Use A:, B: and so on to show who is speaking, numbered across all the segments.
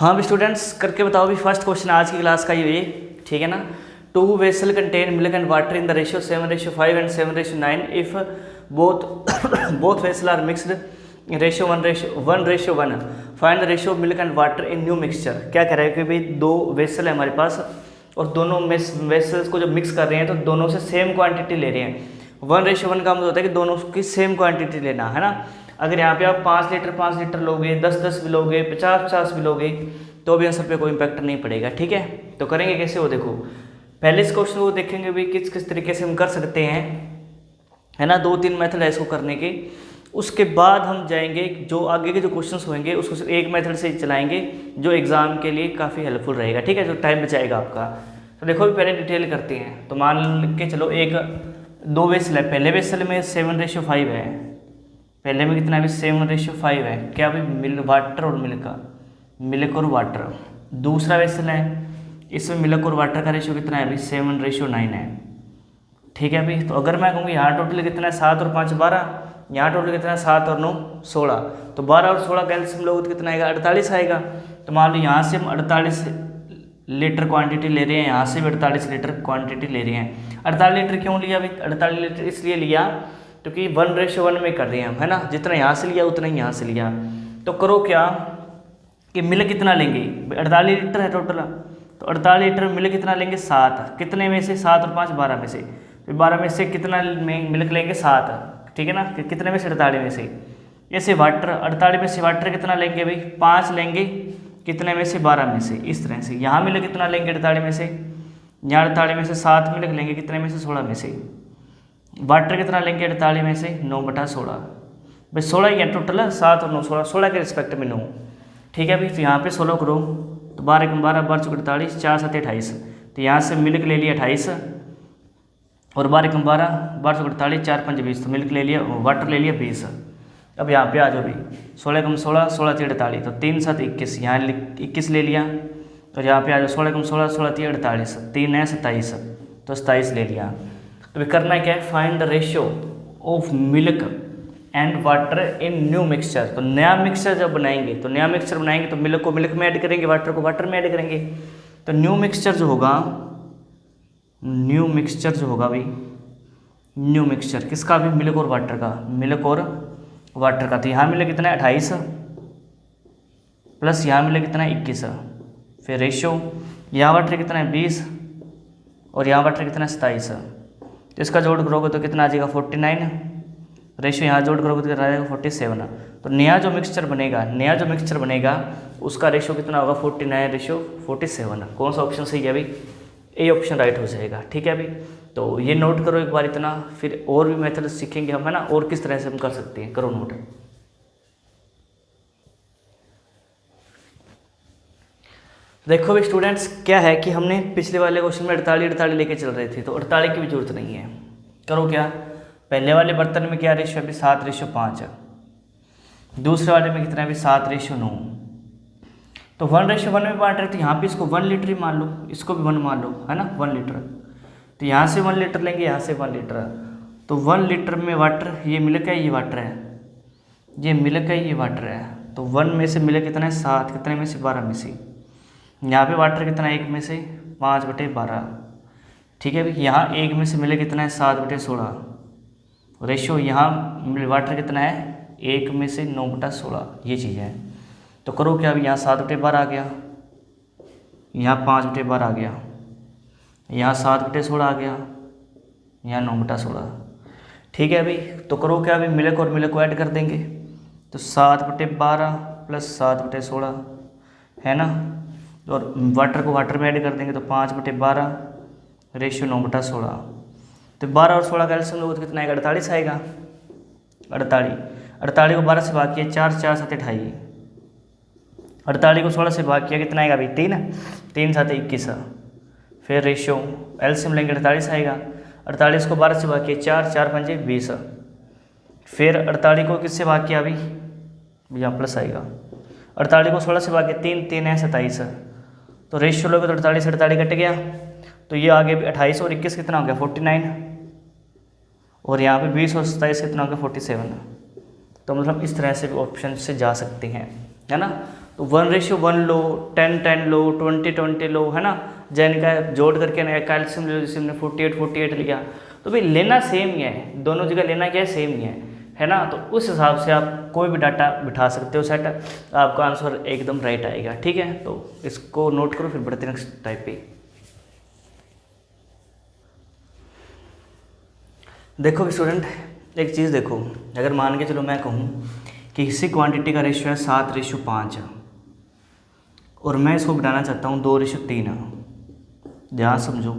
A: हाँ भी स्टूडेंट्स करके बताओ भी फर्स्ट क्वेश्चन आज की क्लास का ये, ठीक है ना। Two vessel contain milk and water in the ratio 7:5 and 7:9 if both both vessel are mixed ratio 1:1 find the ratio of milk and water in new mixture. क्या कह रहा है कि भाई दो वेसल है हमारे पास और दोनों वेसल्स को जब मिक्स कर रहे हैं तो दोनों से सेम क्वांटिटी ले रहे हैं। 1:1 का मतलब होता है कि दोनों की सेम क्वांटिटी लेना है ना। अगर यहाँ पे आप 5 लीटर लोगे, 10 भी लोगे, 50 भी लोगे तो भी आंसर पे कोई इम्पैक्ट नहीं पड़ेगा, ठीक है। तो करेंगे कैसे वो देखो, पहले इस क्वेश्चन को देखेंगे भी किस किस तरीके से हम कर सकते हैं, है ना। 2-3 मेथड है इसको करने के। उसके बाद हम जाएंगे जो आगे के जो क्वेश्चंस होंगे उसको सिर्फ एक मेथड से चलाएंगे जो एग्जाम के लिए काफ़ी हेल्पफुल रहेगा, ठीक है, जो टाइम बचाएगा आपका। तो देखो भी पहले डिटेल करते हैं। तो मान के चलो एक दो वेसल है, पहले वेसल में 7:5 है, पहले में कितना है अभी 7:5 है, क्या अभी वाटर और मिल्क और वाटर। दूसरा वेसल है, इसमें मिल्क और वाटर का रेशियो कितना है अभी 7:9 है, ठीक है अभी। तो अगर मैं कहूँगी यहाँ टोटल कितना है 7 और 5 12, यहाँ टोटल कितना है 7 और 9 16, तो 12 और 16 का एलसीएम लोगे तो कितना आएगा 48 आएगा। तो मान लो यहाँ से हम 48 लीटर क्वांटिटी ले रहे हैं, यहाँ से भी 48 लीटर क्वांटिटी ले रहे हैं। 48 लीटर क्यों लिया भाई, 48 लीटर इसलिए लिया क्योंकि 1:1 में कर रहे हैं हम, है ना। जितना यहाँ से लिया उतना ही यहाँ से लिया। तो करो क्या कि मिल्क कितना लेंगे, 48 लीटर है टोटल, तो 48 लीटर मिल्क कितना लेंगे 7, कितने में से 7 और 5 12 में से, तो 12 में से कितना मिल्क लेंगे 7, ठीक है ना। कितने में से 48 में से। ऐसे वाटर 48 में से वाटर कितना लेंगे भाई 5 लेंगे, कितने में से 12 में से। इस तरह से यहाँ मिल्क कितना लेंगे 48 में से, यहाँ 48 में से 7 मिल्क लेंगे, कितने में से 16 में से। वाटर कितना लेंगे 48 में से 9/16, भाई 16 ही है टोटल, 7 और 9 16, 16 के रिस्पेक्ट में 9, ठीक है भाई। तो यहाँ पे 16 करो तो 12 × 12 12 × 48 4 7 28, तो यहाँ से मिल्क ले लिया 28 और 12 × 12 12 × 48 4 5 20, तो मिल्क ले लिया, वाटर ले लिया 20। अब यहाँ पे आ जाओ भाई 16 × 16 16 3 48, तो 3 7 21, यहाँ 21 ले लिया। तो यहाँ पे आ जाओ 16 × 16 16 3 48, 3 है 27, तो 27 ले लिया। तो करना क्या है, find the ratio of milk and water in new mixture. तो नया मिक्सचर जब बनाएंगे तो नया मिक्सचर बनाएंगे तो मिल्क को मिल्क में ऐड करेंगे, वाटर को वाटर में ऐड करेंगे। तो न्यू मिक्सचर जो होगा भाई, न्यू मिक्सचर किसका भी, मिल्क और वाटर का, मिल्क और वाटर का। तो यहाँ मिल्क कितना है 28 प्लस यहाँ मिल्क कितना है 21, फिर रेशियो यहाँ वाटर कितना है 20 और यहाँ वाटर कितना है 27, तो इसका जोड़ करोगे तो कितना आ जाएगा 49, रेशियो यहाँ जोड़ करोगे तो कितना आ जाएगा 47। तो नया जो मिक्सचर बनेगा उसका रेशियो कितना होगा 49:47। कौन सा ऑप्शन सही है अभी, ए ऑप्शन राइट हो जाएगा, ठीक है अभी। तो ये नोट करो एक बार इतना, फिर और भी मेथड सीखेंगे हम, है ना, और किस तरह से हम कर सकते हैं, करो नोट। देखो भी स्टूडेंट्स क्या है कि हमने पिछले वाले क्वेश्चन में 48 लेके चल रहे थे, तो 48 की भी जरूरत नहीं है। करो क्या, पहले वाले बर्तन में क्या रेशियो है अभी 7:5, दूसरे वाले में कितना है अभी 7:9, तो 1:1 में बांट रहे, तो यहाँ पे इसको 1 लीटर ही मान लो, इसको भी 1 मान लो, है ना 1 लीटर। तो यहाँ से 1 लीटर लेंगे, यहाँ से 1 लीटर, तो 1 लीटर में वाटर, ये मिल्क है ये वाटर है, ये मिल्क है ये वाटर है, तो 1 में से मिल्क कितना है 7, कितने में से 12 में से। यहाँ पे वाटर कितना है 1 में से 5/12, ठीक है भाई। यहाँ 1 में से मिल्क कितना है 7/16, रेशियो यहाँ वाटर कितना है 1 में से 9/16, ये चीज़ है। तो करो क्या, अभी यहाँ 7/12 आ गया, यहाँ 5/12 आ गया, यहाँ 7/16 आ गया, यहाँ 9/16, ठीक है अभी। तो करो क्या, अभी मिल्क और मिल्क को ऐड कर देंगे, तो 7/12 प्लस 7/16 है ना, और वाटर को वाटर में ऐड कर देंगे तो 5/12 रेशियो 9/16। तो 12 और 16 का एलसीएम लोगे तो कितना आएगा 48 आएगा। 48 को 12 से भाग किया 4 4 7 28, 48 को 16 से भाग किया कितना आएगा भाई 3 3 7 21, फिर रेशियो एलसीएम लेंगे 48 आएगा। 48 को 12 से भाग किया 4 4 5 20, फिर 48 को किससे भाग किया अभी, यहाँ प्लस आएगा। 48 को 16 से भाग किया 3 3 है 27, तो रेशियो लोगे तो 48 कट गया, तो ये आगे 28 और 21 कितना हो गया 49, और यहाँ पे 20 और 27 कितना हो गया 47। तो मतलब इस तरह से भी ऑप्शन से जा सकते हैं, है ना। तो 1:1 लो, 10:10 लो, 20:20 लो, है ना। जैन का जोड़ करके ना कैल्शियम ले लो, जैसे हमने 48:48 लिया, तो भाई लेना सेम ही है, दोनों जगह लेना क्या है, सेम ही है ना। तो उस हिसाब से आप कोई भी डाटा बिठा सकते हो सेट, आपका आंसर एकदम राइट आएगा। ठीक है, तो इसको नोट करो, फिर बढ़ते नेक्स्ट टाइप पे। देखो स्टूडेंट, एक चीज़ देखो, अगर मान के चलो मैं कहूँ कि किसी क्वांटिटी का रेशियो है 7:5 और मैं इसको घटाना चाहता हूँ 2:3। ध्यान समझो,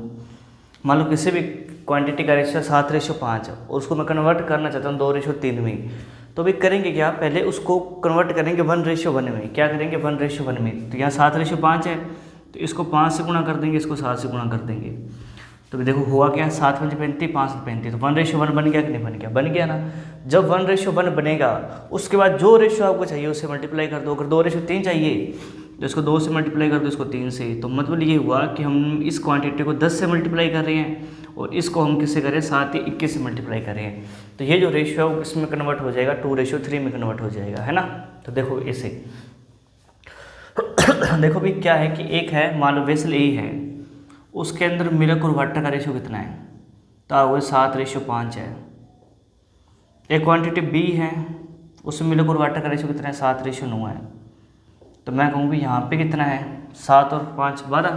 A: मान लो किसी भी क्वांटिटी का रेशियो 7:5 और उसको मैं कन्वर्ट करना चाहता हूँ 2:3 में, तो भी करेंगे क्या, पहले उसको कन्वर्ट करेंगे 1:1 में। क्या करेंगे, 1:1 में। तो यहाँ 7:5 है, तो इसको 5 से गुणा कर देंगे, इसको 7 से गुणा कर देंगे। तो भी देखो हुआ क्या, 7 × 5 = 35, 5 × 35, तो 1:1 बन गया कि नहीं बन गया, बन गया ना। जब 1:1 बनेगा, उसके बाद जो रेशियो आपको चाहिए उससे मल्टीप्लाई कर दो। अगर 2:3 चाहिए तो इसको 2 से मल्टीप्लाई कर दो, इसको 3 से। तो मतलब ये हुआ कि हम इस क्वांटिटी को 10 से मल्टीप्लाई कर रहे हैं और इसको हम किससे करें, 7 या 21 से मल्टीप्लाई कर रहे हैं। तो ये जो रेशियो है वो इसमें कन्वर्ट हो जाएगा, 2:3 में कन्वर्ट हो जाएगा, है ना। तो देखो इसे देखो भी क्या है कि एक है, मान लो वेसल ए है, उसके अंदर मिल्क और वाटर का रेशियो कितना है, तो वो 7:5 है। एक क्वांटिटी बी है, उसमें मिल्क और वाटर का रेशियो कितना है, 7:9 है। तो मैं कहूँ भी यहाँ पे कितना है, 7 और 5 12,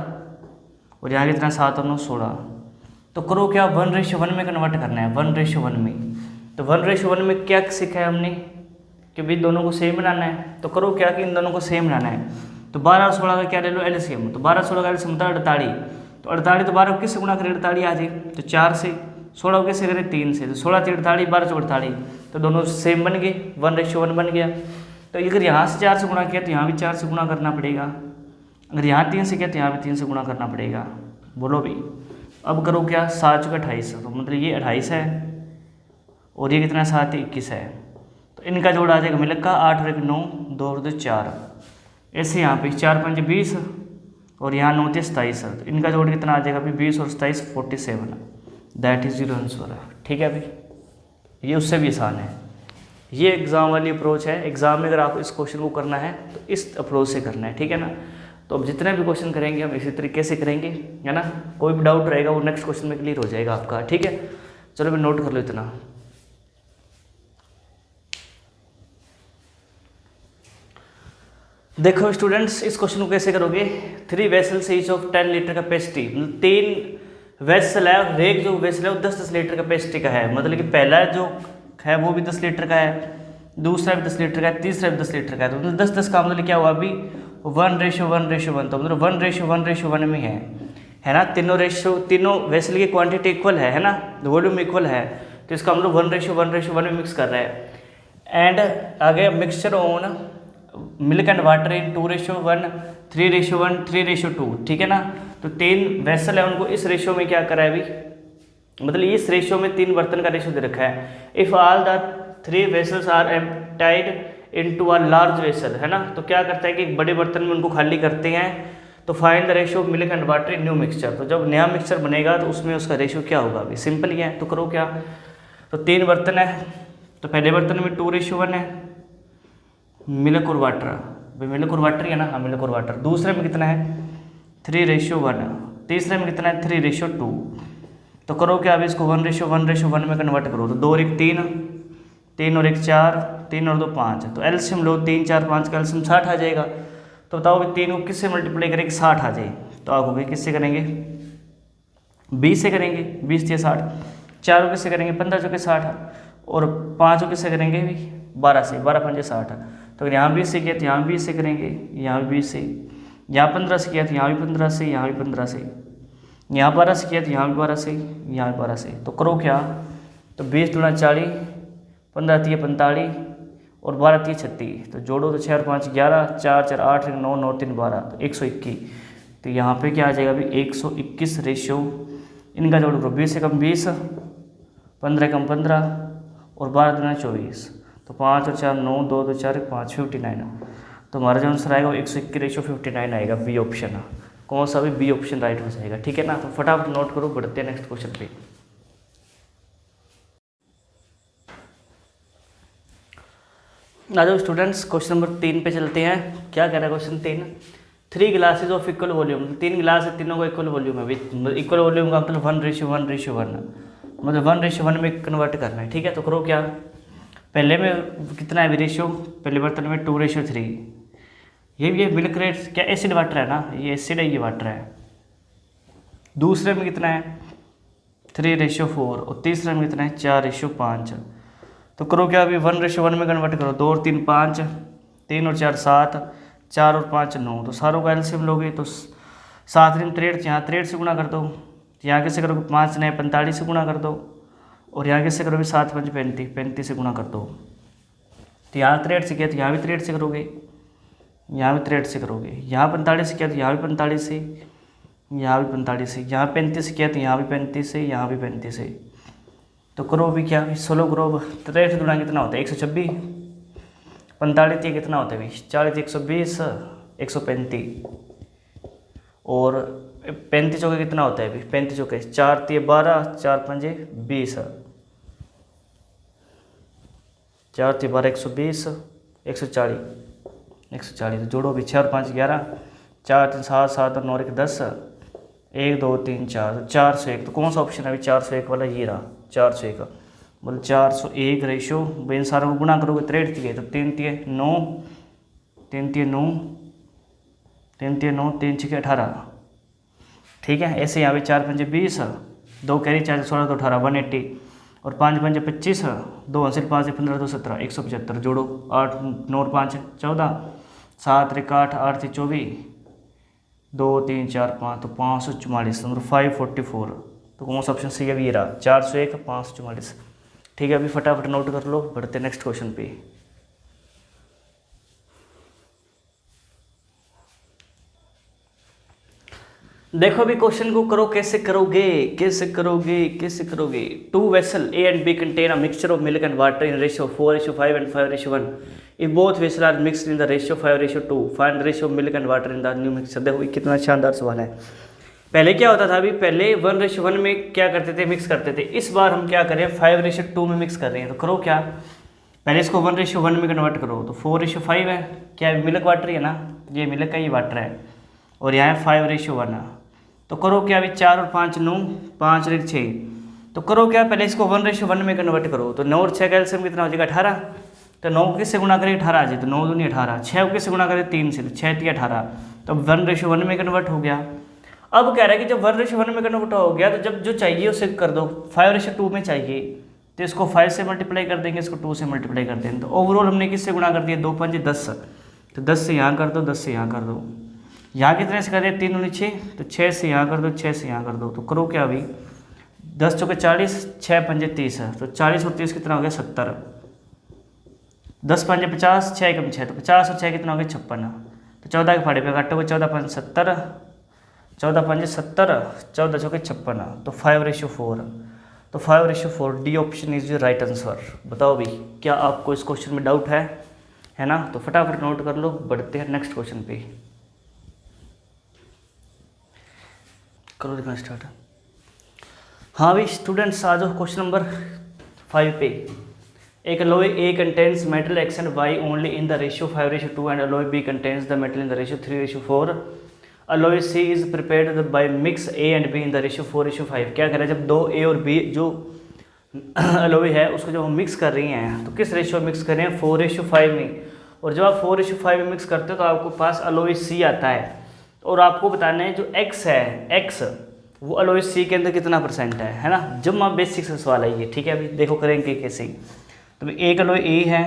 A: और यहाँ कितना है, 7 और 9 16। तो करो क्या, 1:1 में कन्वर्ट करना है, 1:1 में। तो 1:1 में क्या सीखा है हमने कि भाई दोनों को सेम बनाना है। तो करो क्या कि इन दोनों को सेम बनाना है। तो 12 और 16 का क्या ले लो, एलसीएम। तो 12 16 का एलसीएम होता है 48। तो 48 तो 12 किससे गुणा करें, 48 आ जाए, तो 4 से। 16 को किससे करें, 3 से। तो 16 × 48, 12 × 48, तो दोनों सेम बन गए, 1:1 बन गया। तो अगर यहाँ से 4 से गुणा किया तो यहाँ भी 4 से गुणा करना पड़ेगा, अगर यहाँ 3 से किया तो यहाँ भी 3 से गुणा करना पड़ेगा। बोलो भाई, अब करो क्या, 7 × 28, तो मतलब ये 28 है और ये कितना है, 7 × 21 है। तो इनका जोड़ आ जाएगा मिल्क का, 8 और 1 9, 2 और 2 4। ऐसे यहाँ पे 4 × 5 = 20 और यहाँ 9 × 3 = 27। तो इनका जोड़ कितना आ जाएगा अभी, 20 और 27 47। That is your answer. ठीक है अभी, ये उससे भी आसान है। ये एग्ज़ाम वाली अप्रोच है। एग्ज़ाम में अगर आपको इस क्वेश्चन को करना है तो इस अप्रोच से करना है, ठीक है ना। तो अब जितने भी क्वेश्चन करेंगे हम इसी तरीके से करेंगे, है ना। कोई भी डाउट रहेगा वो नेक्स्ट क्वेश्चन में क्लियर हो जाएगा आपका, ठीक है। चलो मैं नोट कर लो इतना। देखो स्टूडेंट्स, इस क्वेश्चन को कैसे करोगे, 3 vessels each of 10 litre capacity. 3 vessel है और एक जो वेसल है वो 10-10 लीटर कैपेसिटी का है। मतलब कि पहला जो है वो भी 10 लीटर का है, दूसरा भी 10 लीटर का है, तीसरा भी 10 लीटर का है। तो 10-10 का मतलब क्या हुआ अभी, 1:1:1। तो मतलब 1:1:1 में है ना। तीनों वेसल की क्वांटिटी इक्वल है ना, वॉल्यूम इक्वल है। तो इसका मतलब 1:1:1 में मिक्स कर रहा है। एंड आगे mixture on milk and water इन 2:1, 3:1, 3:2, ठीक है ना। तो 3 वेसल है, उनको इस रेशियो में क्या करा है अभी, मतलब इस रेशियो में 3 बर्तन का रेशियो दे रखा है। If all the 3 vessels are emptied into a large vessel, है ना। तो क्या करता है कि एक बड़े बर्तन में उनको खाली करते हैं। तो find the ratio of milk and water in new mixture. तो जब नया मिक्सचर बनेगा तो उसमें उसका रेशियो क्या होगा, अभी सिंपल ही है। तो करो क्या, तो 3 बर्तन है, तो पहले बर्तन में 2:1 है मिल्क और वाटर, भाई मिल्क और वाटर है ना, हाँ मिल्क और वाटर। दूसरे में कितना है, 3:1। तीसरे में कितना है, 3:2। तो करो क्या, अभी इसको 1:1:1 में कन्वर्ट करो। तो 2 और 1 3, 3 और 1 4, 3 और 2 5। तो एलसीएम लो, 3 4 5 का एलसीएम 60 आ जाएगा। तो बताओ भाई 3 को किससे मल्टीप्लाई करेंगे, 60 आ जाए। तो आप हो गए किससे करेंगे, 20 से करेंगे, 20 या 60। 4 को किससे करेंगे, 15 जो के 60। और 5 को किससे करेंगे भाई, 12 से, 12 5 60। तो यहाँ 20 से किया तो यहाँ 20 से करेंगे, यहाँ भी 20 से। यहाँ 15 से किया तो यहाँ भी 15 से, यहाँ भी 15 से। यहाँ 12 से किया तो यहाँ भी 12 से, यहाँ भी 12 से। तो करो क्या, तो 20 × 40, 15 × 3 45 और 12 × 3 36। तो जोड़ो तो 6 और 5 11, 4 4 8 9 9 3 12, तो 121। तो यहाँ पे क्या आ जाएगा अभी, 121 रेशियो। इनका जोड़ करो, 20 से कम 20, 15 कम 15 और 12 × 24। तो 5 और 4 9, 2 2 4 5 59। तो हमारा जो आंसर आएगा वो 121 रेशियो 59 आएगा, बी ऑप्शन। कौन सा भी, बी ऑप्शन राइट हो जाएगा, ठीक है ना। तो फटाफट नोट करो, बढ़ते हैं नेक्स्ट क्वेश्चन पे। आ जाओ स्टूडेंट्स, क्वेश्चन नंबर 3 पे चलते हैं। क्या कह रहा है question 3? 3 glasses of equal volume, 3 गिलास है, तीनों को इक्वल वॉल्यूम है। इक्वल वॉल्यूम का मतलब 1:1:1, मतलब 1:1 में कन्वर्ट करना है। ठीक है, तो करो क्या, पहले में कितना है रेशियो, पहले बर्तन में 2:3। ये मिल्क रेट क्या एसिड वाटर है ना, ये एसिड है, ये वाटर है। दूसरे में कितना है 3:4, और तीसरे में कितना है 4:5। तो करो क्या, अभी 1:1 में कन्वर्ट करो। 2 और 3 5, 3 और 4 7, 4 और 5 9। तो सारों का एलसीएम लोगे तो 7 3 63, यहाँ 63 से गुणा कर दो। यहाँ कैसे करोगे, 5 9 45 से गुणा कर दो। और यहाँ कैसे करोगे, 7 5 35, 35 से गुणा कर दो। तो यहाँ 63 से किया तो यहाँ भी 63 से करोगे, यहाँ भी 63 से करोगे। यहाँ 45 से किया तो यहाँ भी 45 से, यहाँ भी 45 से। यहाँ 35 से किया तो यहाँ भी 35 से, यहाँ भी 35 से। तो करो भी क्या, 16 करो। 63 गुणा कितना होता है 126, 45 कितना होता है 40 120, 135। और 35 चौके कितना होता है अभी, 35 चौके 4 12, 4 5 20, 4 12 120, 140, 140। तो जोड़ो भी 6 और 5 11, 4 3 7 7 और 9 1 10, 1 2 3 4, तो 401। तो कौन सा ऑप्शन है अभी 401 वाला, ये रहा 401। बोल 401 रेशो, इन सारों को गुणा करोगे 63 है तो 3 3 9, 3 3 9, 3 3 9, 3 6 18। ठीक है, ऐसे यहाँ पे 4 5 20, 2 कैरी 4 16 2 18, 180। और 5 5 25, 2 अंसिल 5 15 2 17, 175। जोड़ो 8 9 और 5 14, 7 3 8, 8 3 24, 2 3 4 5, तो 544, नंबर 544। तो कौन सा ऑप्शन सही है, ये रहा 401 544। ठीक है, अभी फटाफट नोट कर लो, बढ़ते नेक्स्ट क्वेश्चन पे। देखो अभी क्वेश्चन को करो, कैसे करोगे कैसे करोगे कैसे करोगे। 2 vessel A and B contain a mixture of milk and water in ratio 4:5 and 5:1. If both vessels are mixed in the ratio 5:2, find the ratio of milk and water in the new mixture। देखो कितना शानदार सवाल है। पहले क्या होता था, अभी पहले 1:1 में क्या करते थे, मिक्स करते थे। इस बार हम क्या करें 5:2 में मिक्स कर रहे हैं। तो करो क्या, पहले इसको 1:1 में कन्वर्ट करो। तो 4:5 है, क्या मिल्क वाटर है ना, ये मिल्क का ही वाटर है, और यहाँ है 5:1। तो करो क्या, अभी 4 और 5 9, 5 और 6। तो करो क्या, पहले इसको 1:1 में कन्वर्ट करो। तो 9 और 6 का एलसीएम कितना हो जाएगा 18। तो 9 किससे गुणा करें 18 आ जाए, तो 9 दूनी 18। 6 को किससे गुणा करें 3 से, तो 6 3 18। तो 1:1 में कन्वर्ट हो गया। अब कह रहा है कि जब 1:1 में कन्वर्ट हो गया तो जब जो चाहिए उसे कर दो। 5:2 में चाहिए तो इसको 5 से मल्टीप्लाई कर देंगे, इसको 2 से मल्टीप्लाई कर देंगे। तो ओवरऑल हमने किससे गुणा कर दिया, 2 5 10। तो 10 से यहाँ कर दो, 10 से यहाँ कर दो। यहाँ कितने से कर दिया 3 दूनी 6, तो 6 से यहाँ कर दो, 6 से यहाँ कर दो। तो करो क्या, अभी 10 चौके 40, 6 5 30 है। तो 40 और 30 कितना हो गया 70। 10 5 50, 6 कम 6, तो 50 और 6 कितना हो गया 56। तो 14 के फाड़े पे काटोगे, 14 5 70, 14 5 70, 14 चौके 56। तो 5:4। तो 5:4 D option is your right answer. बताओ भाई, क्या आपको इस क्वेश्चन में डाउट है ना? तो फटाफट नोट कर लो, बढ़ते हैं नेक्स्ट क्वेश्चन पे। करो देखना स्टार्ट। हाँ भाई स्टूडेंट्स, आ जाओ क्वेश्चन नंबर 5 पे। एक alloy A contains metal X and Y only in the ratio 5:2 and alloy B contains the metal in the ratio 3:4. Alloy C is prepared by mix A and B in the ratio 4:5। क्या कह रहा है, जब दो A और B जो alloy है उसको जब हम मिक्स कर रही हैं तो किस रेशियो में मिक्स कर रहे हैं 4:5 में। और जब आप 4:5 में मिक्स करते हो तो आपको पास alloy C आता है, और आपको बताना है जो X है, X वो alloy C के अंदर कितना % है ना। जब आप बेसिक से सवाल है ये, ठीक है। अभी देखो करेंगे कैसे। तो एक alloy A है,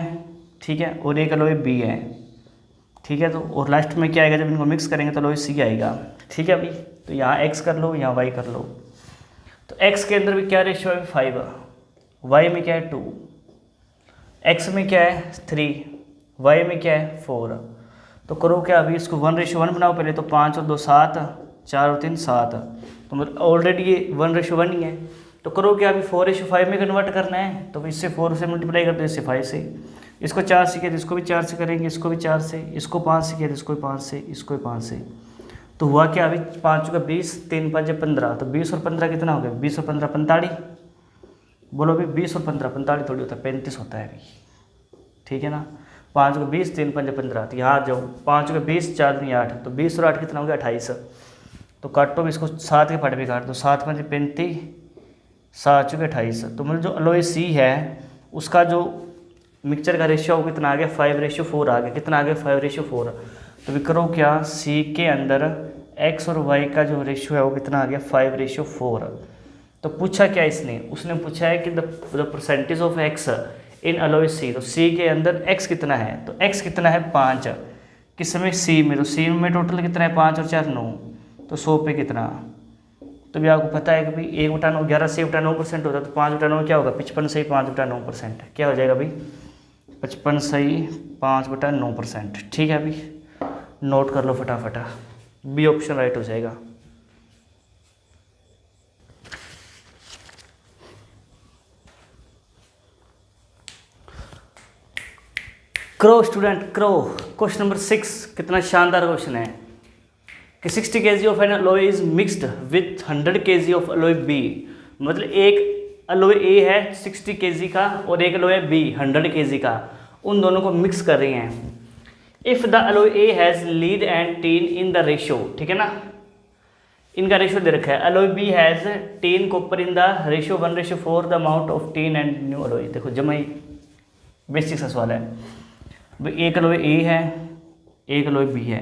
A: ठीक है, और एक alloy B है, ठीक है। तो और लास्ट में क्या आएगा, जब इनको मिक्स करेंगे तो alloy C आएगा, ठीक है। अभी तो यहाँ X कर लो, यहाँ Y कर लो। तो X के अंदर भी क्या रेशियो है 5, Y में क्या है 2, X में क्या है 3, Y में क्या है 4। तो करो क्या, अभी इसको 1:1 बनाओ पहले। तो 5 और 2 7, 4 और 3 7। तो मतलब ऑलरेडी ये 1:1 ही है। तो करो क्या, अभी 4:5 में कन्वर्ट करना है। तो इससे 4 से मल्टीप्लाई कर दो, इससे 5 से। इसको 4 से किया तो इसको भी 4 से करेंगे, इसको भी 4 से, इसको 5 से किया तो इसको भी 5 से, इसको भी 5 से। तो हुआ क्या, अभी 5 का 20, 3 5 15। तो 20 और 15 कितना हो गया, 20 और 15 45। बोलो अभी 20 और 15 45 थोड़ी होता है, 35 होता है अभी, ठीक है ना। 5 को 20, 3 5 15, तो यहाँ जाओ 5 को 20, 4 दूनी 8, तो 20 और 8 कितना हो गया 28। तो काटो भी इसको 7 के फट भी काट दो, 7 5 35, 7 चुके 28। तो मतलब जो एलॉय सी है उसका जो मिक्सचर का रेशियो कितना आ गया 5:4 आ गया। कितना आ गया 5:4। तो भी करो क्या, सी के अंदर एक्स और वाई का जो रेशियो है वो कितना आ गया 5:4। तो पूछा क्या इसने, उसने पूछा है कि the percentage of X in alloy C. तो सी के अंदर एक्स कितना है, तो एक्स कितना है 5, किसमें सी में, तो सी में टोटल कितना है 5 और 4 9, तो 100 पे कितना। तो भी आपको पता है कि भाई 1/9 11 से 9% होता है, तो 5/9 क्या होगा 55 से 5/9%, क्या हो जाएगा भाई 55 से 5/9%। ठीक है अभी नोट कर लो फटाफट, बी ऑप्शन राइट हो जाएगा। क्रो स्टूडेंट क्रो। क्वेश्चन नंबर 6 कितना शानदार क्वेश्चन है कि 60 kg of an alloy is mixed with 100 kg of alloy B. मतलब एक अलॉय ए है 60 kg का और एक अलॉय बी 100 kg का, उन दोनों को मिक्स कर रही हैं। If the alloy A has lead and tin in the ratio, ठीक है ना, इनका रेशियो दे रखा है। Alloy B has tin copper in the ratio 1:4, the amount of tin and new alloy. देखो जमा ही बेसिक सा सवाल है भाई, एक अलॉय ए है एक अलॉय बी है,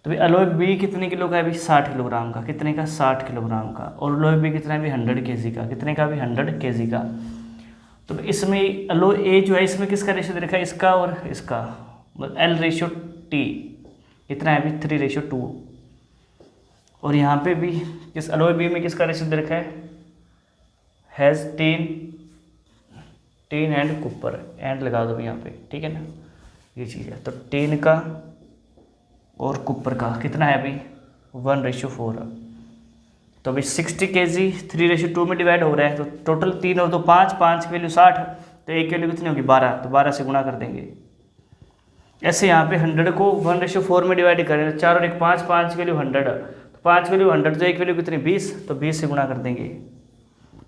A: तो भाई अलॉय बी कितने किलो का है भाई 60 किलोग्राम का, कितने का 60 किलोग्राम का, और अलॉय बी कितना है भाई 100 kg का, कितने का भी 100 kg का। तो इसमें अलॉय ए जो है इसमें किसका रेशियो दे रखा है, इसका और इसका, मतलब L/T कितना है भाई 3:2। और यहाँ पे भी इस अलॉय बी में किसका रेशियो दे रखा है, has tin and copper, and लगा दो यहाँ पे, ठीक है ना, ये चीज़ है। तो टीन का और कॉपर का कितना है भाई 1:4। तो भाई 60 kg 3:2 में डिवाइड हो रहा है, तो टोटल 3 और 2 5, 5 की वैल्यू 60, तो एक की वैल्यू कितनी होगी 12, तो 12 से गुणा कर देंगे। ऐसे यहाँ पे 100 को 1:4 में डिवाइड करें, तो 4 और 1 5, 5 की वैल्यू 100, तो 5 वैल्यू 100, तो एक वैल्यू कितनी 20, तो 20 से गुणा कर देंगे।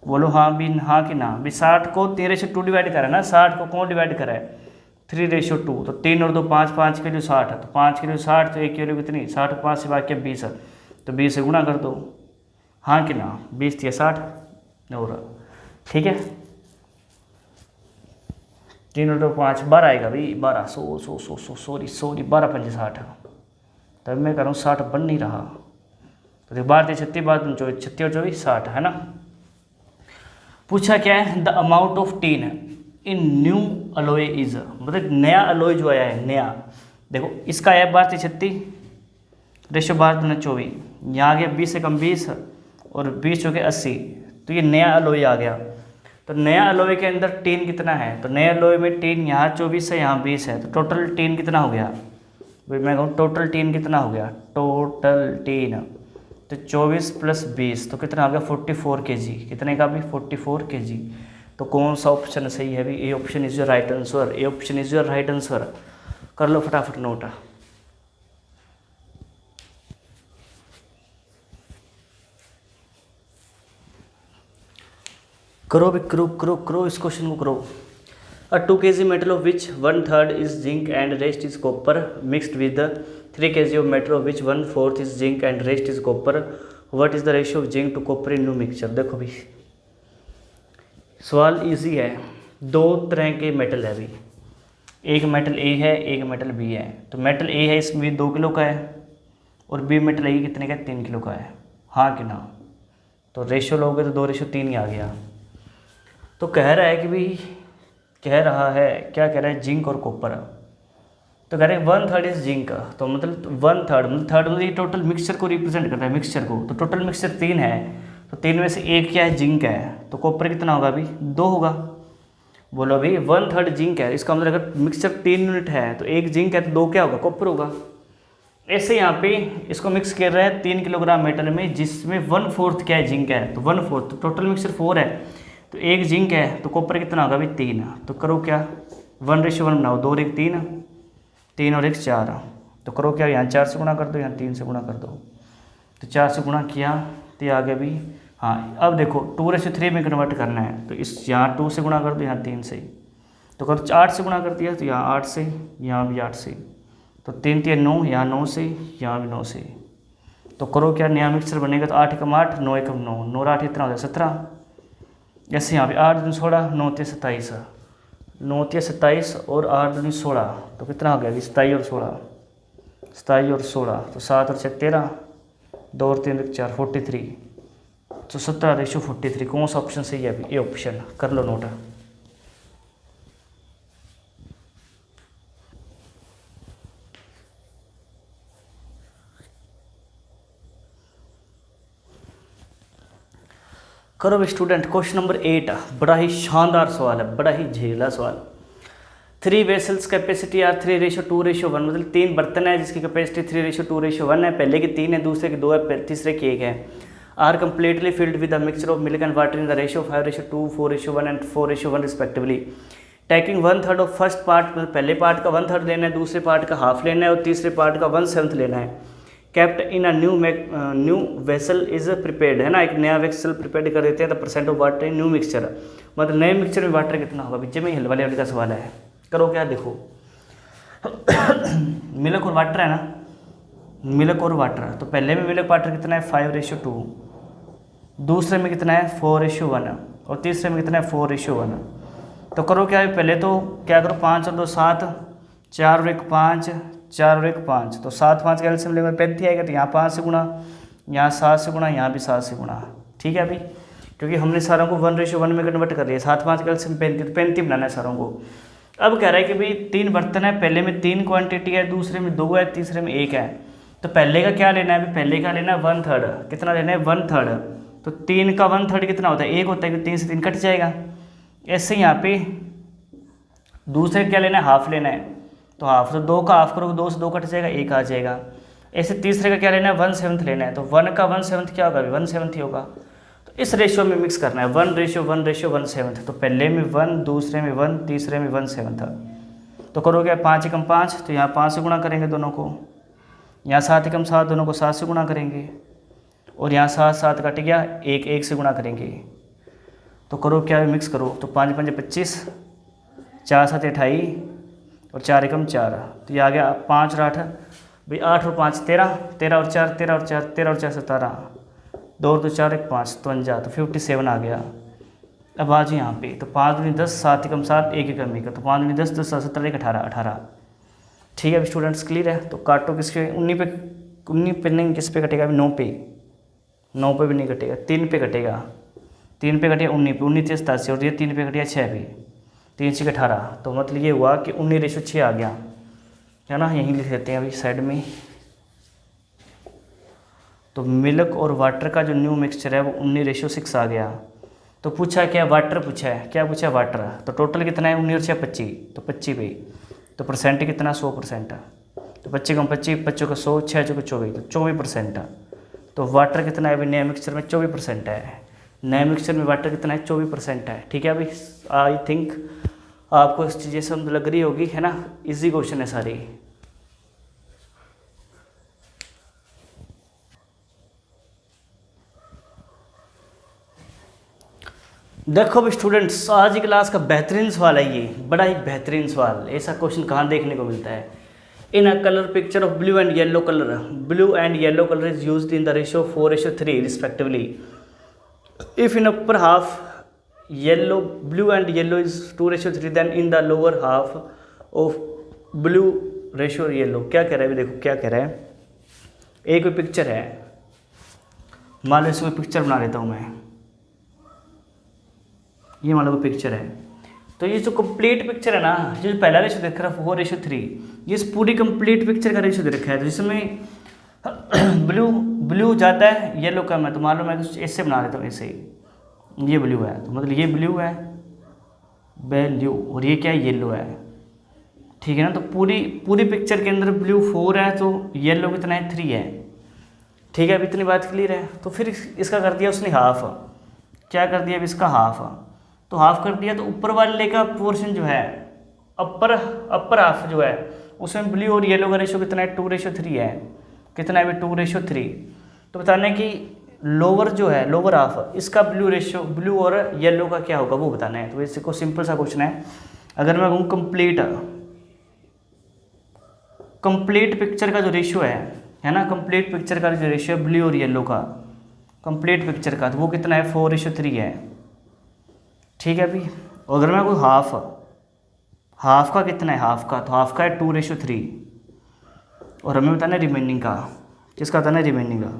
A: बोलो हाँ भी, हाँ कि ना भी। 60 को 3:2 डिवाइड करा है ना, 60 को कौन डिवाइड करा है 3:2, तो 3 और 2 5, 5 के लिए 60, तो 5 के लिए 60, तो एक की वैल्यू कितनी 60, 5 से बाकी 20, तो 20 से गुणा कर दो, हाँ कि ना, 20 या 60 और, ठीक है। 3 और 2 5 12 आएगा भाई, 12 सॉरी 12 5 60, तब मैं कह रहा हूँ 60 बन नहीं रहा, तो 12 36 12 24 36 और 24 60 है ना। पूछा क्या है, the amount of tin in new alloy is, मतलब नया अलॉय जो आया है नया, देखो इसका आया 12 36 रेशो 12 24, यहाँ आ गया 20 से कम 20 और 20 हो गया 80, तो ये नया अलॉय आ गया। तो नया अलॉय के अंदर टीन कितना है, तो नया अलॉय में टीन यहाँ 24 है यहाँ 20 है, तो टोटल टीन कितना हो गया भाई, मैं कहूँ टोटल टीन कितना हो गया, टोटल टीन तो 24 + 20 तो कितना आ गया 44 kg, कितने का भी 44 kg। तो कौन सा ऑप्शन सही है भाई, A option is your right answer, A option is your right answer. कर लो फटाफट नोट। करो भी, करो इस क्वेश्चन को करो। A 2 kg metal of which 1/3 is zinc and rest is copper mixed with the 3 kg of metal of which 1/4 is zinc and rest is copper. What is the ratio of zinc to copper in new mixture? देखो भी सवाल easy है, दो तरह के metal है भी, एक मेटल ए है एक मेटल बी है। तो मेटल ए है इसमें 2 किलो का है और बी मेटल ए कितने का 3 किलो का है, हाँ कि ना। तो रेशियो लोगे तो 2:3 ही आ गया। तो कह रहा है कि भाई, कह रहा है क्या कह रहा है, जिंक और कॉपर। तो कह रहे हैं 1/3 इज जिंक, तो मतलब 1/3 मतलब थर्ड मतलब ये टोटल मिक्सचर को रिप्रेजेंट करता है, मिक्सचर को। तो टोटल मिक्सचर 3 है, तो 3 में से एक क्या है जिंक है, तो कॉपर कितना होगा अभी 2 होगा। बोलो भाई 1/3 जिंक है, इसका मतलब अगर मिक्सचर 3 यूनिट है तो एक जिंक है तो 2 क्या होगा कॉपर होगा। ऐसे यहाँ पे इसको मिक्स कर रहे हैं 3 किलोग्राम मेटल में, जिसमें 1/4 क्या है जिंक है, तो 1/4 तो टोटल मिक्सचर 4 है, तो एक जिंक है तो कॉपर कितना होगा भाई 3। तो करो क्या 1:1 बनाओ, 2 और 1 3, 3 और 1 4, तो करो क्या यहाँ 4 से गुणा कर दो, यहाँ 3 से गुणा कर दो, तो 4 से गुणा किया तो ये आ गया भी। हाँ अब देखो 2:3 में कन्वर्ट करना है, तो इस यहाँ 2 से गुणा कर दो, यहाँ 3 से, तो करो 8 से गुणा कर दिया तो यहाँ 8 से, यहाँ भी 8 से, तो 3 3 9, यहाँ 9 से, यहाँ भी 9 से। तो करो क्या, नया मिक्सचर बनेगा तो 8 एकम 8, 9 एकम 9, 9 और 8 इतना हो जाए 17। जैसे यहाँ पे 8 दूनी 16, 9 3 27, 9 3 27 और 8 दूनी 16, तो कितना हो गया कि 27 और 16, 27 और 16, तो 7 और 6 13, 2 और 3 4 43, तो 17:43। कौन सा ऑप्शन सही है अभी? ये ऑप्शन, कर लो नोट। करो स्टूडेंट, क्वेश्चन नंबर 8 बड़ा ही शानदार सवाल है, बड़ा ही झेला सवाल। 3 वेसल्स कैपेसिटी आर 3:2:1, मतलब 3 बर्तन है जिसकी कैपेसिटी 3:2:1 है। पहले की 3 है, दूसरे की 2 है, तीसरे की 1 है। Are completely filled with the mixture of milk and water in the ratio 5:2, 4:1 and 4:1 respectively. Taking 1/3 of first part, मतलब पहले पार्ट का 1/3 लेना है, दूसरे पार्ट का हाफ लेना है और तीसरे पार्ट का 1/7 लेना है। Kept in a new vessel is prepared, है ना, एक नया वेसल प्रिपेयर कर देते हैं। The percent of water in new mixture, मतलब नए मिक्सचर में वाटर कितना होगा? बीच में हिल वाले का सवाल है। करो क्या, देखो मिल्क और वाटर है ना, मिल्क और वाटर, तो पहले में मिल्क वाटर कितना है 5:2, दूसरे में कितना है 4:1 और तीसरे में कितना है 4:1। तो करो क्या, पहले तो क्या करो, 5 और 2 7, 4 और 1 5, 4 और 1 5, तो 7 5 का एलसीएम लेकर 35 आएगा। तो यहाँ 5 से गुणा, यहाँ 7 से गुणा, यहाँ भी 7 से गुणा। ठीक है अभी, क्योंकि हमने सारों को 1:1 में कन्वर्ट कर लिया। 7 5 का एलसीएम 35, तो 35 बनाना है सारों को। अब कह रहा है कि भाई 3 बर्तन है, पहले में 3 क्वांटिटी है, दूसरे में 2 है, तीसरे में 1 है। तो पहले का क्या लेना है? अभी पहले का लेना है 1/3। कितना लेना है? 1/3। तो 3 का 1/3 कितना होता है? 1 होता है, कि 3 से 3 कट जाएगा। ऐसे यहाँ पे दूसरे क्या लेना है? हाफ लेना है, तो हाफ, तो 2 का हाफ करोगे 2 से 2 कट जाएगा, 1 आ जाएगा। ऐसे तीसरे का क्या लेना है? 1/7 लेना है, तो 1 का 1/7 क्या होगा? 1/7 ही होगा। तो इस रेशियो में मिक्स करना है, 1:1:1/7। तो पहले में 1, दूसरे में 1, तीसरे में 1/7 था। तो करोगे 5 एकम 5, तो यहाँ 5 से गुणा करेंगे दोनों को, यहाँ 7 एकम 7, दोनों को 7 से गुणा करेंगे, और यहाँ 7 7 कट गया, 1 1 से गुणा करेंगे। तो करो क्या, मिक्स करो, तो 5 5 25, 4 7 28 और 4 एकम 4, तो ये आ गया 5 और 8, भाई 8 और 5 13, 13 और 4 13 और 4 13 और 4 17, 2 और 2 4 1 5, तो 57 आ गया। अब आज यहाँ पे तो 5 दूनी 10, 7 एकम 7, 1 एकम 1, तो 5 दूनी 10 10 7 17 1 18 18। ठीक है, अभी स्टूडेंट्स क्लियर है? तो काटो किसके? 19 पे नहीं, किस पे कटेगा? अभी 9 पे, 9 पे भी नहीं कटेगा, 3 पे कटेगा, 3 पे कटेगा 19 पे, 19 87, और ये 3 पे कटेगा 6 पे, 3 6 18। तो मतलब ये हुआ कि 19:6 आ गया, है ना। यहीं लिख देते हैं अभी साइड में। तो मिल्क और वाटर का जो न्यू मिक्सचर है वो 19:6 आ गया। तो पूछा क्या? वाटर पूछा है। क्या पूछा? वाटर। तो टोटल कितना है? 19 और 6 25, तो 25 पे, तो परसेंट कितना? 100%। तो 25 कम 25, 25 का 100, 6 चौके 24, तो 24%। तो वाटर कितना है अभी नए मिक्सचर में? 24% है। नए मिक्सचर में वाटर कितना है? 24% है। ठीक है अभी, आई थिंक आपको इस चीज़ें समझ लग रही होगी, है ना। इजी क्वेश्चन है सारी। देखो भी स्टूडेंट्स, आज की क्लास का बेहतरीन सवाल है ये, बड़ा ही बेहतरीन सवाल। ऐसा क्वेश्चन कहाँ देखने को मिलता है? In a colour picture of blue and yellow colour, blue and yellow colour is used in the ratio 4:3 respectively. If in upper half yellow, blue and yellow is 2:3, then in the lower half of blue ratio yellow. क्या कह रहा है? देखो क्या कह रहा है। एक कोई पिक्चर है, मान लो इसमें पिक्चर बना लेता हूँ मैं, ये मान लो पिक्चर है। तो ये जो कंप्लीट पिक्चर है ना, जो पहला रेशियो देख रहा है 4:3, ये इस पूरी कंप्लीट पिक्चर का रेशियो दे रखा है। तो जिसमें ब्लू ज़्यादा है, येलो कम है। तो मान लो मैं कुछ ऐसे बना लेता हूँ, ऐसे ही ये ब्लू है, तो मतलब ये ब्लू है ब्लू, और ये क्या है? येलो है। ठीक है ना। तो पूरी पिक्चर के अंदर ब्लू 4 है, तो येलो कितना है? 3 है। ठीक है, अब इतनी बात क्लियर है। तो फिर इसका कर दिया उसने हाफ। क्या कर दिया? अब इसका हाफ, तो हाफ कर दिया, तो ऊपर वाले का पोर्शन जो है, अपर हाफ जो है, उसमें ब्लू और येलो का रेशियो कितना है? 2:3 है। कितना है? 2:3। तो बताना है कि लोअर जो है, लोअर हाफ, इसका ब्लू और येलो का क्या होगा वो बताना है। तो इसको सिंपल सा क्वेश्चन है। अगर मैं कहूँ कंप्लीट पिक्चर का जो रेशियो है ना, कंप्लीट पिक्चर का जो रेशियो है ब्लू और येलो का, कंप्लीट पिक्चर का, तो वो कितना है 4:3 है। ठीक है अभी। अगर मैं कोई हाफ का कितना है, हाफ का, तो हाफ का है 2:3। और हमें बताना है रिमेनिंग का, किसका बताना है, रिमेनिंग का।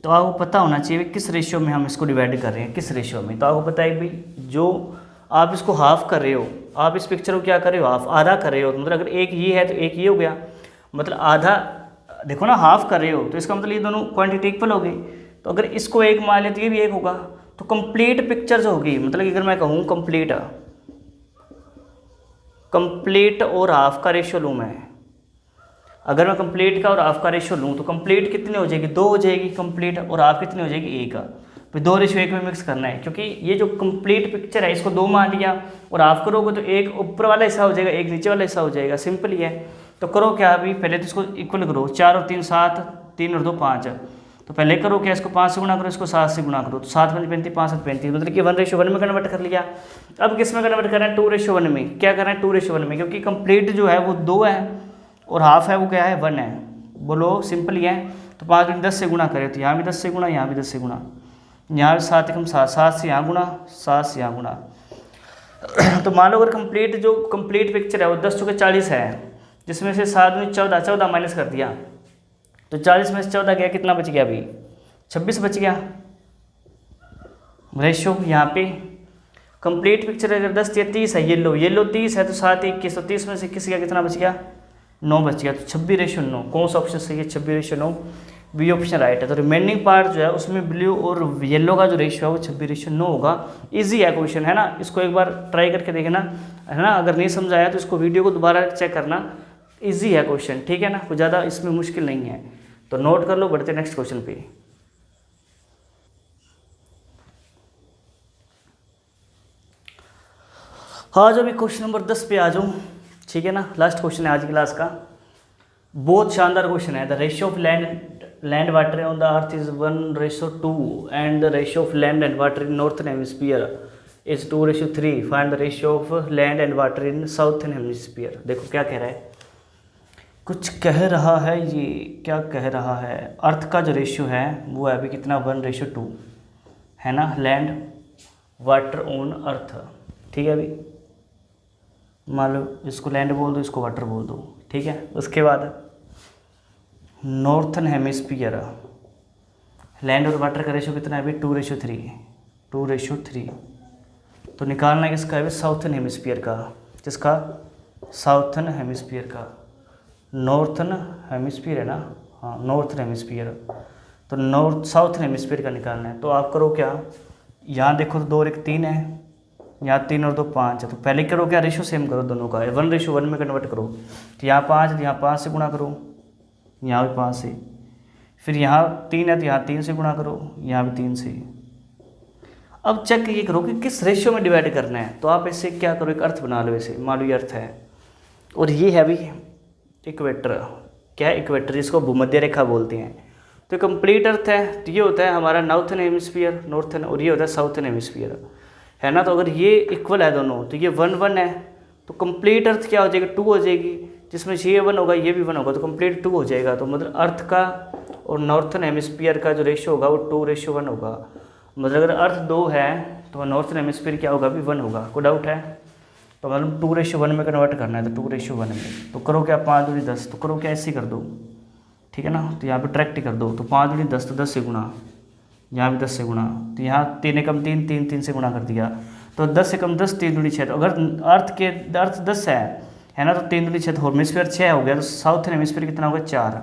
A: तो आपको पता होना चाहिए किस रेशियो में हम इसको डिवाइड कर रहे हैं, किस रेशियो में। तो आपको पता है भाई, जो आप इसको हाफ कर रहे हो, आप इस पिक्चर को क्या कर रहे हो, हाफ, आधा कर रहे हो। मतलब अगर एक ये है तो एक ये हो गया, मतलब आधा, देखो ना, हाफ कर रहे हो तो इसका मतलब ये दोनों क्वांटिटी इक्वल हो गई। तो अगर इसको एक मान ले तो ये भी एक होगा। तो कंप्लीट पिक्चर जो होगी, मतलब अगर मैं कहूँ कंप्लीट और हाफ का रेशियो लूँ मैं, अगर मैं कंप्लीट का और हाफ का रेशियो लूँ तो कंप्लीट कितनी हो जाएगी, 2 हो जाएगी कंप्लीट, और हाफ कितनी हो जाएगी, 1 का। फिर 2 रेशियो 1 में मिक्स करना है, क्योंकि ये जो कंप्लीट पिक्चर है इसको 2 मान लिया, और हाफ करोगे तो एक ऊपर वाला हिस्सा हो जाएगा, एक नीचे वाला हिस्सा हो जाएगा, सिंपल ही है। तो करो क्या, अभी पहले तो इसको इक्वल करो, 4 और 3 7, 3 और 2 5। तो पहले करो क्या, इसको 5 से गुणा करो, इसको 7 से गुणा करो, तो 7 5 35, 5 7 35, मतलब कि 1:1 में कन्वर्ट कर लिया। अब किस में कन्वर्ट कर रहे हैं, 2:1 में। क्या कर रहे हैं, 2:1 में, क्योंकि कंप्लीट जो है वो 2 है और हाफ है वो क्या है, 1 है। बोलो सिंपल ही है। तो 5 में 10 से गुणा करें तो यहाँ भी 10 से गुणा, यहाँ भी 10 से गुणा, यहाँ भी 7 एकम 7, 7 से यहाँ गुणा, 7 से यहाँ गुणा। तो मान लो अगर कंप्लीट पिक्चर है वो 10 चुके 40 है, जिसमें से 7 में 14, 14 माइनस कर दिया, तो 40 में से 14 गया, कितना बच गया अभी, 26 बच गया रेशियो। यहाँ पे कंप्लीट पिक्चर अगर 10 या 30 है, येलो 30 है, तो 7 21, तो 30 में से 21 गया, कितना बच गया, 9 बच गया। तो 26:9, कौन सा ऑप्शन सही है, 26:9, बी ऑप्शन राइट है। तो रिमेनिंग पार्ट जो है उसमें ब्लू और येलो का जो रेशियो है वो 26:9 होगा। इजी है क्वेश्चन, है ना, इसको एक बार ट्राई करके देखना, है ना। अगर नहीं समझ आया तो इसको वीडियो को दोबारा चेक करना, इजी है क्वेश्चन, ठीक है ना, कोई ज़्यादा इसमें मुश्किल नहीं है। तो नोट कर लो, बढ़ते नेक्स्ट क्वेश्चन पे। हाँ, जो भी क्वेश्चन नंबर 10 पे आ जाऊँ, ठीक है ना, लास्ट क्वेश्चन है आज की क्लास का। बहुत शानदार क्वेश्चन है। The ratio of land water on the earth is 1:2 and the ratio of land and water in northern hemisphere is 2:3। Find the ratio of land and water in southern hemisphere. देखो क्या कह रहा है, कुछ कह रहा है, ये क्या कह रहा है, अर्थ का जो रेशियो है वो है अभी कितना, 1:2 है ना, लैंड वाटर ऑन अर्थ, ठीक है। अभी मान लो इसको लैंड बोल दो, इसको वाटर बोल दो, ठीक है। उसके बाद नॉर्थन हेमिस्फीयर, लैंड और वाटर का रेशियो कितना है अभी, 2:3। तो निकालना है किसका है, साउथर्न हेमिस्फीयर का, किसका, साउथर्न हेमिस्फीयर का। नॉर्थन हेमिस्फीयर है ना, हाँ नॉर्थन हेमिस्फीयर। तो साउथर्न हेमिस्फीयर का निकालना है। तो आप करो क्या, यहाँ देखो तो 2 और 1 3 है, यहाँ 3 और 2 5 है। तो पहले करो क्या, रेशियो सेम करो दोनों का, 1:1 में कन्वर्ट करो। तो यहाँ 5 है तो यहाँ 5 से गुणा करो, यहाँ भी 5 से। फिर यहाँ 3 है तो यहाँ 3 से गुणा करो, यहाँ भी 3 से। अब चेक ये करो कि किस रेशियो में डिवाइड करना है। तो आप इससे क्या करो, एक अर्थ बना लो। ऐसे मान लो ये अर्थ है और ये है भी इक्वेटर, क्या है, इक्वेटर, जिसको भूमध्य रेखा बोलते हैं। तो कंप्लीट अर्थ है, तो ये होता है हमारा नॉर्थन हेमिस्फीयर, नॉर्थन, और ये होता है साउथर्न हेमिस्फीयर, है ना। तो अगर ये इक्वल है दोनों, तो ये 1 1 है, तो कंप्लीट अर्थ क्या हो जाएगी, 2 हो जाएगी, जिसमें ये 1 होगा ये भी 1 होगा, तो कंप्लीट 2 हो जाएगा। तो मतलब अर्थ का और नॉर्थन हेमिस्फीयर का जो रेशियो होगा वो 2:1 होगा। मतलब अगर अर्थ 2 है तो नॉर्थन हेमिस्फीयर क्या होगा, भी 1 होगा। कोई डाउट है? तो मतलब 2:1 में कन्वर्ट करना है, तो 2:1 में। तो करो क्या, 5 दूनी 10, तो करो क्या, ऐसे कर दो, ठीक है ना। तो यहाँ पे डायरेक्ट कर दो, तो 5 दूनी 10, तो 10 से गुणा, यहाँ भी 10 से गुणा, तो यहाँ 3 एकम 3, 3 3 से गुणा कर दिया, तो 10 एकम 10, 3 दूनी 6। तो अगर अर्थ 10 है ना, तो 3 दूनी 6, तो हेमिस्फीयर 6 हो गया, तो साउथर्न हेमिस्फीयर कितना होगा, 4।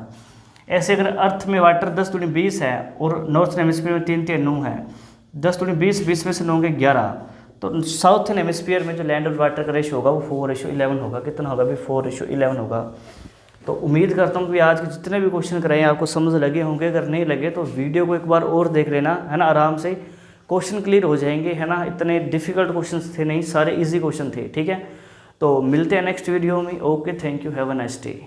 A: ऐसे अगर अर्थ में वाटर 10 दूनी 20 है और नॉर्थन हेमिस्फीयर में 3 3 9 है, 10 दूनी 20, 20 में से 9 के 11, तो साउथर्न हेमिस्फीयर में जो लैंड और वाटर का रेशियो होगा वो 4:11 होगा। कितना होगा भी, 4:11 होगा। तो उम्मीद करता हूँ कि आज के जितने भी क्वेश्चन कराए आपको समझ लगे होंगे। अगर नहीं लगे तो वीडियो को एक बार और देख लेना, है ना, आराम से क्वेश्चन क्लियर हो जाएंगे, है ना। इतने डिफिकल्ट क्वेश्चन थे नहीं, सारे इजी क्वेश्चन थे, ठीक है। तो मिलते हैं नेक्स्ट वीडियो में। Okay, thank you, have a nice day.